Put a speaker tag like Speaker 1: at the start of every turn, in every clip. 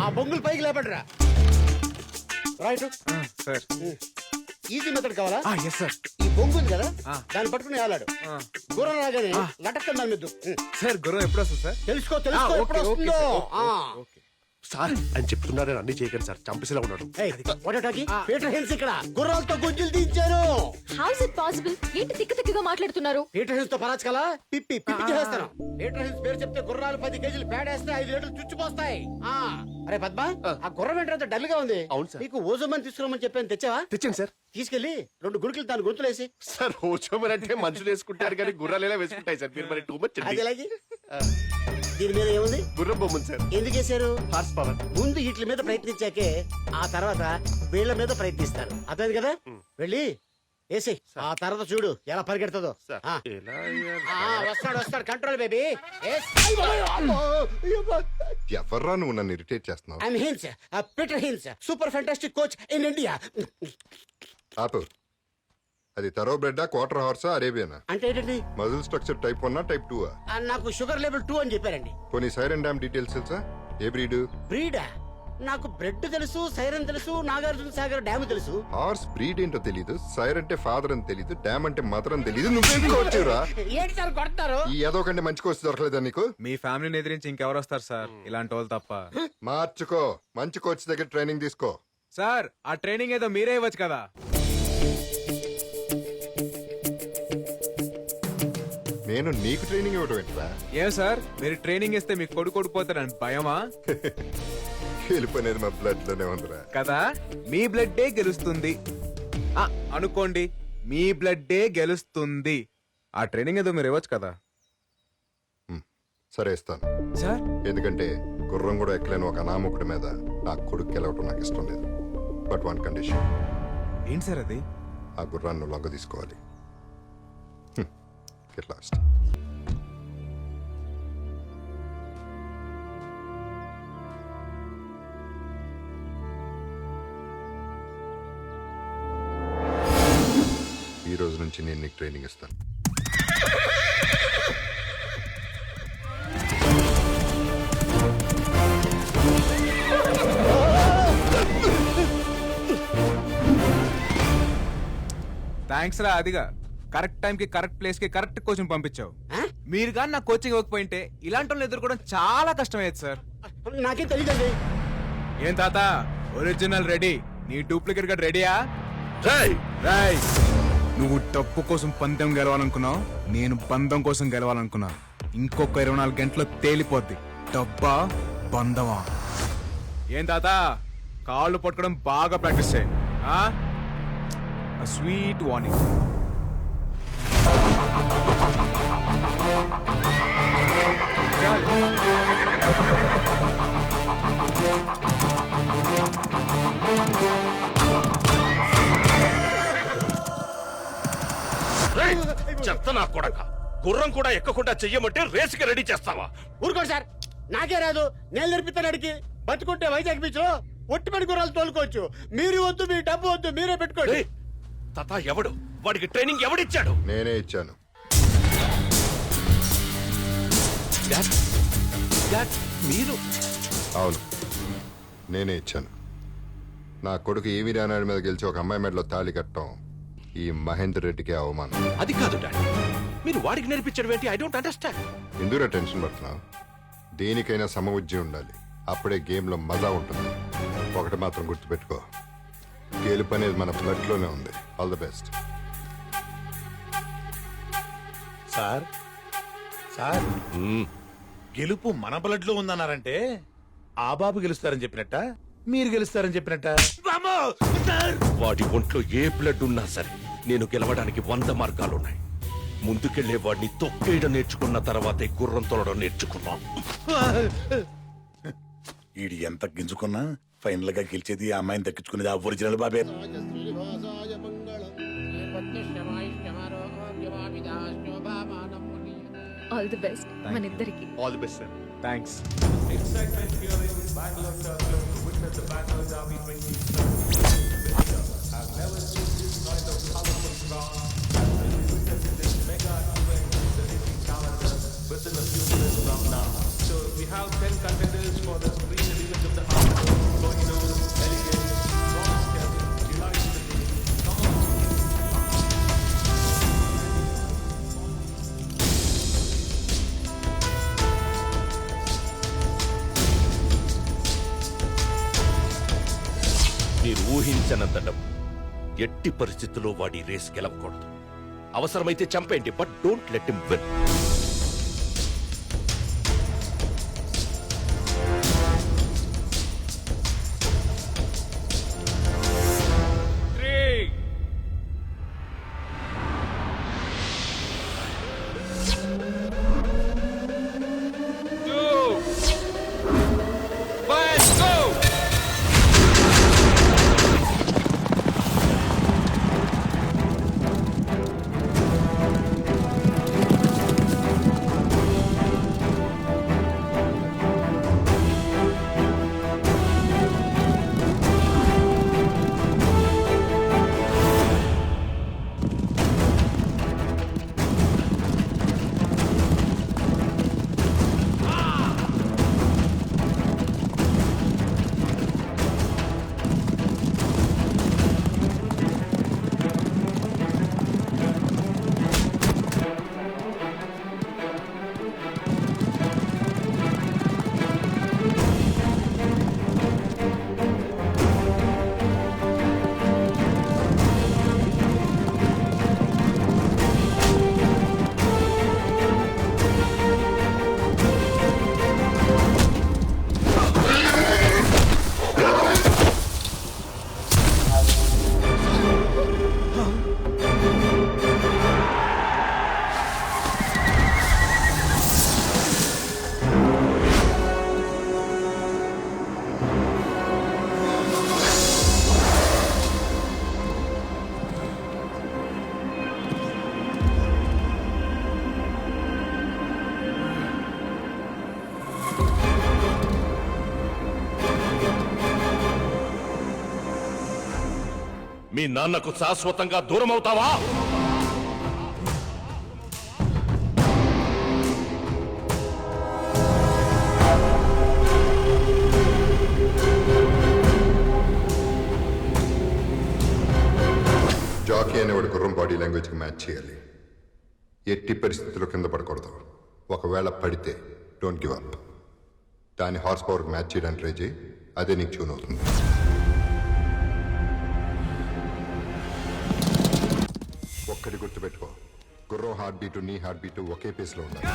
Speaker 1: ఆ బొంగులు పైకి లేపడరా. Right
Speaker 2: sir.
Speaker 1: ఈజీ మెథడ్ కావాలా?
Speaker 2: Yes sir.
Speaker 1: ఈ బొంగు ఉంది కదా, దాన్ని పట్టుకుని వేలాడు.
Speaker 2: ఆ.
Speaker 1: గుర్రం లాగానే లటక్కని దాని మీద
Speaker 2: సార్ గుర్రం ఎప్పుడు వస్తుంది సార్?
Speaker 1: తెలుసుకో తెలుసుకో ఎప్పుడు వస్తుందో.
Speaker 3: సార్ అని చెప్తున్నారని అన్ని చేయకండి సార్, చంపేసేలా ఉన్నాడు.
Speaker 1: పీటర్ హిల్స్ ఇక్కడ గుర్రాలతో గుంజులు తీయించారు.
Speaker 4: How is it possible? ఏంటి తిక్క తిక్కగా మాట్లాడుతున్నారు?
Speaker 1: పీటర్ హిల్స్ తో పరాచకలా పిప్పి పిప్పి చేస్తాను. పీటర్ హిల్స్ పేరు చెప్తే గుర్రాలు 10 కేజీలు పేడేస్తే 5 లీటర్లు చుచ్చిపోస్తాయి. అరే పద్మ, ఆ గుర్రం ఏంటంటే డల్ గా ఉంది.
Speaker 3: అవును సార్.
Speaker 1: నీకు ఓజోమని తీసుకురామని చెప్పాను, తెచ్చావా?
Speaker 3: తెచ్చాను సార్.
Speaker 1: తీసుకెళ్లి 2 గుడికలు దాని గుర్తులేసి.
Speaker 3: సార్ ఓచోమని అంటే మనుషులు వేసుకుంటారు కానీ గుర్రాలు ఎలా వేసుకుంటాయి సార్? మీరు మరి టూ మచ్.
Speaker 1: అది ఎలాగే? దీని మీద ఏముంది?
Speaker 3: గుర్రం బొమ్మను సార్.
Speaker 1: ఎందుకు వేశారు?
Speaker 3: Horse power.
Speaker 1: ముందు వీటి మీద ప్రయత్నించాకే ఆ తర్వాత వీళ్ళ మీద ప్రయత్నిస్తారు. అర్థమైంది కదా? వెళ్ళి వేసి ఆ తర్వాత చూడు ఎలా పరిగెడుతుందో. వస్తాడు వస్తాడు, కంట్రోల్ బేబీ.
Speaker 5: ఎవర్రా నువ్వు నన్ను ఇరిటేట్ చేస్తున్నావు?
Speaker 1: I'm Hinds, Peter Hinds, super fantastic coach in India.
Speaker 5: ఆపు. అది తరో బ్రెడ్డా, క్వార్టర్ హార్సా, అరేబియనా?
Speaker 1: అంటే ఏంటండి?
Speaker 5: Muscle structure type 1 type 2?
Speaker 1: నాకు షుగర్ లెవెల్ 2 అని చెప్పారండి.
Speaker 5: పోనీ సైరన్ డ్యామ్ డీటెయిల్స్ తెలుసా? ఏ బ్రీడ్?
Speaker 1: బ్రీడా? నాకు బ్రెడ్ తెలుసు, సైరన్ తెలుసు, నాగార్జున సాగర్ డ్యామ్ తెలుసు.
Speaker 5: హార్స్ బ్రీడ్ ఏంటో తెలీదు, సైర్ అంటే ఫాదర్ అని తెలీదు, డ్యామ్ అంటే మదర్ అని తెలీదు. నువ్వేం కోచ్చురా?
Speaker 1: ఏంటి సార్ కొడతారు?
Speaker 5: ఈ ఏదో కంటే మంచి కోచ్ దొరకలేదా నీకు?
Speaker 2: మీ ఫ్యామిలీని ఎదిరించి ఇంకెవరు వస్తారు సార్, ఇలాంటి వాళ్ళు తప్ప.
Speaker 5: మార్చుకో, మంచి కోచ్ దగ్గర ట్రైనింగ్ తీసుకో.
Speaker 2: సార్ ఆ ట్రైనింగ్ ఏదో మీరే ఇవ్వచ్చు కదా.
Speaker 5: నేను నీకు ట్రైనింగ్ ఇవ్వడం ఏంట్రా?
Speaker 2: ఏం సార్ మీరు ట్రైనింగ్ ఇస్తే మీకు కొడుకోడిపోతారని భయమా?
Speaker 5: వెళ్ళిపోయినది మా బ్లడ్ లోనే ఉందిరా.
Speaker 2: కదా, మీ బ్లడ్డే గెలుస్తుంది అనుకోండి, మీ బ్లడ్డే గెలుస్తుంది. ఆ ట్రైనింగ్ ఏదో మీరు ఇవ్వచ్చు కదా.
Speaker 5: సరే ఇస్తాను
Speaker 2: సార్.
Speaker 5: ఎందుకంటే గుర్రం కూడా ఎక్కలేని ఒక అనామకుడి మీద నా కొడుకు గెలవటం నాకు ఇష్టం లేదు. But 1 condition.
Speaker 2: ఏంటి సార్ అది?
Speaker 5: ఆ గుర్రాన్ని లొంగ తీసుకోవాలి. Get lost. ఈ రోజు నుంచి నేను నీకు ట్రైనింగ్ ఇస్తాను.
Speaker 2: థ్యాంక్స్ రా. అదిగా కరెక్ట్ టైం కి కరెక్ట్ ప్లేస్ కి కరెక్ట్ కోచింగ్ పంపించావు. మీరు కానీ నా కోచింగ్ ఇవ్వకపోయింటే ఇలాంటి వాళ్ళని ఎదుర్కోవడం చాలా కష్టమయ్యేది సార్.
Speaker 1: నాకేం తెలియదండి.
Speaker 2: ఏం తాత, ఒరిజినల్ రెడీ, నీ డూప్లికేట్ గా రెడీయా?
Speaker 3: రేయ్
Speaker 2: రాయ్, నువ్వు డబ్బు కోసం పందెం గెలవాలనుకున్నావు, నేను బంధం కోసం గెలవాలనుకున్నా. ఇంకొక 24 గంటల్లో తేలిపోద్ది డబ్బా బంధమా. ఏం తాత, కాళ్ళు పట్టుకోవడం బాగా ప్రాక్టీస్ చేయి. Sweet warning.
Speaker 3: చెత్త నా కొడక, గుర్రం కూడా ఎక్కకుండా చెయ్యమంటే రేసుకి రెడీ చేస్తావా?
Speaker 1: ఊరుకోండి సార్, నాకే రాదు. నేను నేర్పిస్తాను అడిగి. బతుకుంటే వైజాగ్ బీచ్ లో ఒట్టిపడి గుర్రాలు తోలుకోవచ్చు. మీరు వద్దు, మీ డబ్బు వద్దు, మీరే పెట్టుకోండి.
Speaker 3: తాత ఎవడు వాడికి ట్రైనింగ్ ఎవడిచ్చాడు?
Speaker 5: నేనే ఇచ్చాను.
Speaker 3: మీరు?
Speaker 5: అవును, నేనే ఇచ్చాను. నా కొడుకు ఈవి రానాయుడు మీద గెలిచి ఒక అమ్మాయి మెడలో తాళి కట్టడం ఈ మహేందర్ రెడ్డికి అవమానం.
Speaker 3: అది కాదు డాడీ, మీరు వాడికి నేర్పించడం ఏంటి? I don't understand.
Speaker 5: ఎందుకు టెన్షన్ పడుతున్నావు? దేనికైనా సమబుద్ధి ఉండాలి, అప్పుడే గేమ్ లో మజా ఉంటుంది. ఒకటి మాత్రం గుర్తుపెట్టుకో, గెలుపు అనేది మన బ్లడ్ లోనే ఉంది. All the best.
Speaker 6: Sir sir గెలుపు మన బ్లడ్ లో ఉందన్నారంటే ఆ బాబు గెలుస్తారని చెప్పినట్ట, మీరు గెలుస్తారని చెప్పినట్ట?
Speaker 3: వాడి ఒంట్లో ఏ బ్లడ్ ఉన్నా సరే నేను గెలవడానికి 100 మార్గాలున్నాయి. ముందుకెళ్లే వాడిని తొక్కేయడం నేర్చుకున్న తర్వాతే గుర్రం తొలడం నేర్చుకున్నాం.
Speaker 6: ఈడు ఎంత గింజుకున్నా ఫైనల్ గా గెలిచేది ఆ అమ్మాయిని దక్కించుకునేది ఆ ఒరిజినల్ బాబే.
Speaker 4: ఆల్ ది బెస్ట్ మన ఇద్దరికి.
Speaker 2: All the best sir. Thanks.
Speaker 7: within a few minutes from now. So we have 10 contenders for the 3 divisions of the
Speaker 3: మీరు ఊహించనంత డబ్బు. ఎట్టి పరిస్థితుల్లో వాడి రేస్ గెలవకూడదు. అవసరమైతే చంపేయండి, but don't let him win. మీ నాన్నకు శాశ్వతంగా దూరం అవుతావా?
Speaker 5: జాకీ అనేవాడు గుర్రం బాడీ లాంగ్వేజ్కి మ్యాచ్ చేయాలి. ఎట్టి పరిస్థితుల్లో కింద పడకూడదు. ఒకవేళ పడితే డోంట్ గివ్ అప్. దాని హార్స్ పవర్కి మ్యాచ్ చేయడానికి ట్రై చేయి. అదే నీకు ట్యూన్ అవుతుంది. ఒక్కటి గుర్తుపెట్టుకో, గుర్రం హార్ట్ బీటు నీ హార్ట్ బీటు ఒకే పేస్లో ఉండాలి.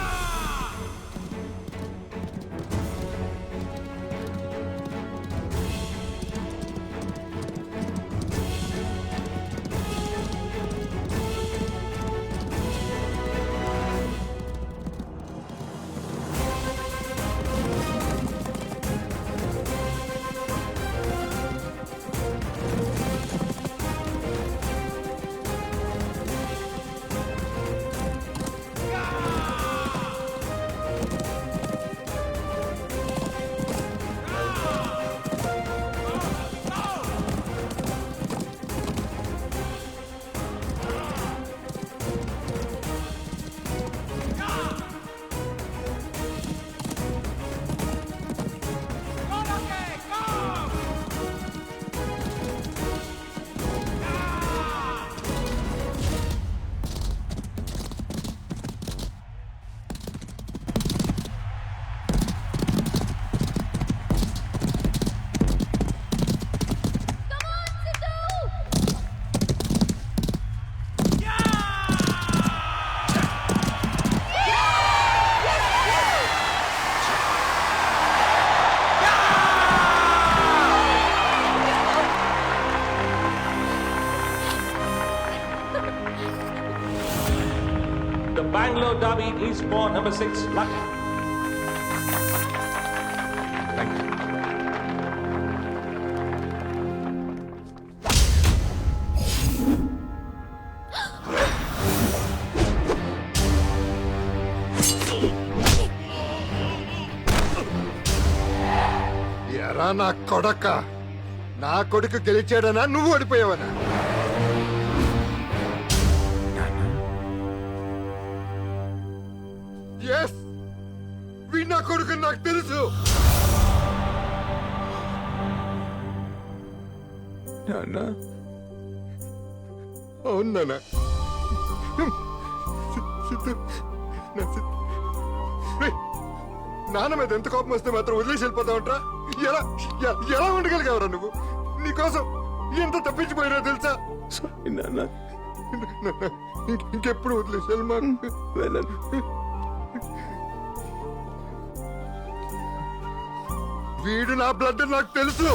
Speaker 7: The Bangalore Derby is for number 6, Lucky.
Speaker 2: Thank you.
Speaker 5: ఎరా నా కొడక, నా కొడుకు గెలిచాడనా నువ్వు ఓడిపోయావనా? ఎస్, వీడు నా కొడుకు నాకు తెలుసు.
Speaker 2: నాన్న,
Speaker 5: అవును నాన్న. సిద్ధు, నా సిద్ధు. రేయ్, నాన్న మీద ఎంత కోపం వస్తే మాత్రం వదిలేసి వెళ్ళిపోతావంట్రా? ఎలా ఎలా ఉండగలిగావరా నువ్వు? నీకోసం ఎంత తప్పించిపోయినా తెలుసా? ఇంకెప్పుడు వదిలే సల్మాన్. వీడు నా బ్లడ్ నాకు తెలుసు.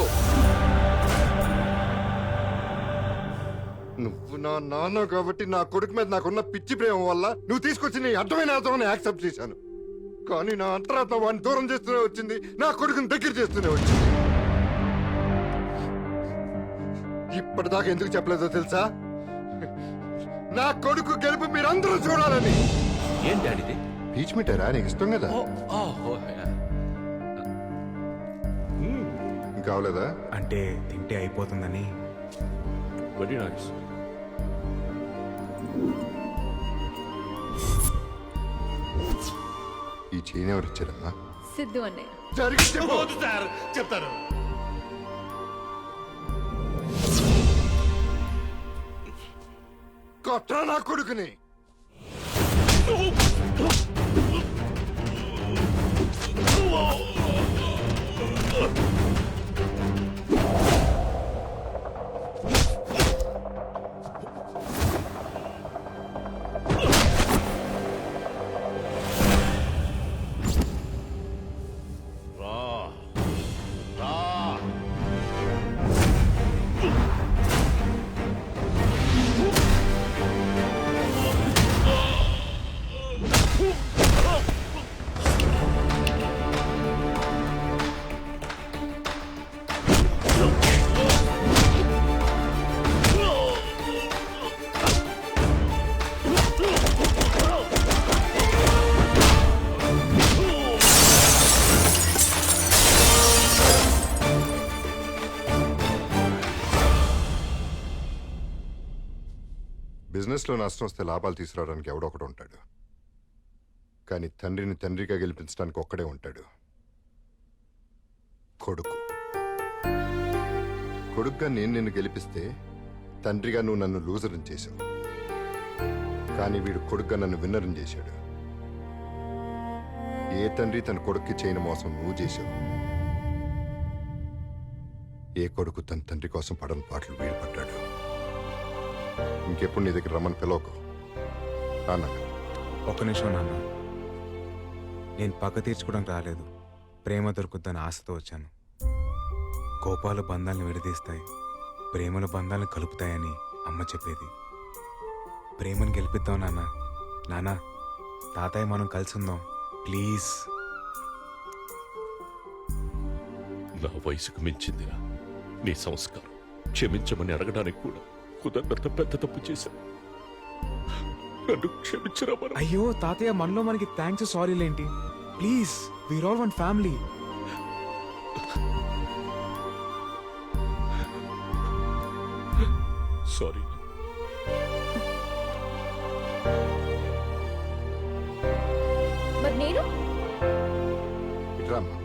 Speaker 5: నువ్వు నా నాన్న కాబట్టి నా కొడుకు మీద నాకున్న పిచ్చి ప్రేమ వల్ల నువ్వు తీసుకొచ్చి నీ అర్థమైన అర్థమని యాక్సెప్ట్ చేశాను. కానీ నా అంతరాత్మ వాడిని దూరం చేస్తూనే వచ్చింది, నా కొడుకుని దగ్గర చేస్తూనే వచ్చింది. ఇప్పటిదాకా ఎందుకు చెప్పలేదో తెలుసా? నా కొడుకు గెలుపు మీరందరూ చూడాలని.
Speaker 3: ఏం డాడీది?
Speaker 5: పీచ్ మిఠారా నీకు ఇష్టం కదా? కావలేదా?
Speaker 2: అంటే తింటే అయిపోతుందని.
Speaker 3: Very nice.
Speaker 5: ఈ చైన్ ఎవరు ఇచ్చారమ్మా?
Speaker 4: సిద్ధు అన్నయ్య.
Speaker 5: జరిగి చెప్పు.
Speaker 6: సార్ చెప్తాను.
Speaker 5: కొట్రా నా కొడుకుని. బిజినెస్లో నష్టం వస్తే లాభాలు తీసుకురావడానికి ఎవడో ఒకడు ఉంటాడు. కానీ తండ్రిని తండ్రిగా గెలిపించడానికి ఒక్కడే ఉంటాడు, కొడుకు. కొడుకుగా నేను నిన్ను గెలిపిస్తే తండ్రిగా నువ్వు నన్ను లూజర్ని చేశావు. కానీ వీడు కొడుకుగా నన్ను విన్నర్ని చేశాడు. ఏ తండ్రి తన కొడుక్కి చేయని మోసం నువ్వు చేశావు. ఏ కొడుకు తన తండ్రి కోసం పడని పాటలు వీడు పడ్డాడు. ఇంకెప్పుడు నీ దగ్గర రమ్మని పిలవకు నాన్న.
Speaker 2: ఒక్క నిమిషం నాన్న. నేను పక్క తీర్చుకోవడానికి రాలేదు, ప్రేమ దొరుకుద్దని ఆశతో వచ్చాను. కోపాలు బంధాలను విడదీస్తాయి, ప్రేమలు బంధాలను కలుపుతాయని అమ్మ చెప్పేది. ప్రేమను గెలిపిద్దాం నాన్న. నాన్న, తాతయ్య మనం కలిసి ఉందాం ప్లీజ్.
Speaker 3: నా వయసుకు మించిందిరా నీ సంస్కారం. క్షమించమని అడగడానికి కూడా కుదరనంత పెద్ద తప్పు చేశాను. నన్ను క్షమించరా.
Speaker 2: అయ్యో తాతయ్య, మనలో మనకి థ్యాంక్స్ సారీలేంటి? Please, we're all one family.
Speaker 3: Sorry.
Speaker 4: మరి నేను
Speaker 5: ఇట్రామ్మా.